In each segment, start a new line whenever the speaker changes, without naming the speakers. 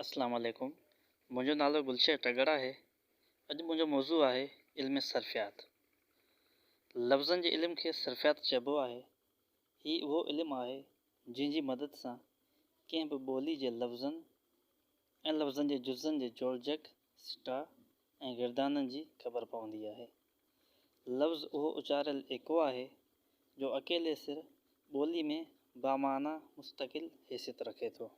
अस्सलाम वालेकुम। मुंहिंजो नालो गुलशर टगड़ा आहे। अॼु मुंहिंजो मौज़ू आहे इल्म सर्फ़ियात। लफ़्ज़नि जे इल्म खे सर्फ़ियात चइबो आहे। हीउ उहो इल्मु आहे जंहिं जी मदद सां कंहिं बि ॿोली जे लफ़्ज़नि ऐं लफ़्ज़नि जे जुज़नि जे जोड़जक सिटा ऐं गिरदाननि जी ख़बर पवंदी आहे। लफ़्ज़ उहो उचारियल एको आहे जो अकेले सिर ॿोली में बामाना मुस्तक़िल हैसियत रखे थो।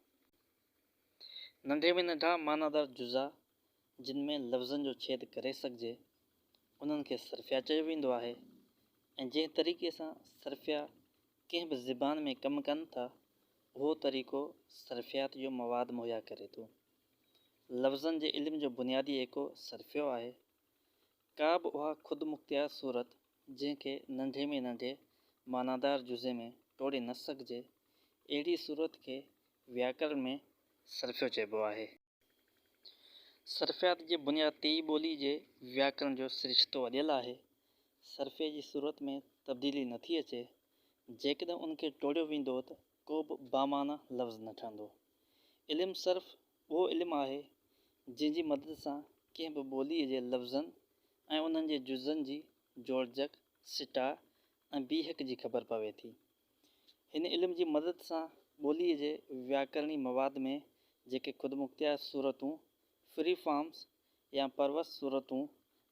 नंढे में नंढा मानादार जुज़ा जिन में लफ़्ज़नि जो छेद करे सघिजे उन्हनि खे सर्फ़िया चयो वेंदो आहे ऐं जंहिं तरीक़े सां सर्फ़िया कंहिं बि ज़बान में कमु कनि था उहो तरीक़ो सर्फ़ियात जो मवाद मुहैया करे थो। लफ़्ज़नि जे इल्म जो बुनियादी एको सर्फ़ियो आहे। का बि उहा ख़ुदि मुख्तियार सूरत जंहिंखे नंढे में नंढे मानादार जुज़े में टोड़े न सघिजे अहिड़ी सूरत खे व्याकरण में सर्फ़ियो चइबो आहे। सर्फ़ियात जी बुनियाद ते ई ॿोली जे व्याकरण जो सिरिश्तो अॾियल आहे। सर्फ़े जी सूरत में तब्दीली नथी अचे। जेकॾहिं उनखे टोड़ियो वेंदो त को बि बामाना लफ़्ज़ न ठहंदो। इल्मु सर्फ़ उहो इल्मु आहे जंहिं जी मदद सां कंहिं बि ॿोलीअ जे लफ़्ज़नि ऐं उन्हनि जे जुज़नि जी जोड़जक सिटा ऐं बीहक जी ख़बर पवे थी। हिन इल्म जी मदद सां ॿोलीअ जे व्याकरणी मवाद में जेके ख़ुदि मुख्तियार सूरतूं फ्री फॉर्म्स या परवस सूरतूं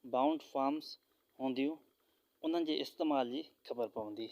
बाउंड फॉर्म्स हूंदियूं उन्हनि जे इस्तेमाल जी ख़बर पवंदी।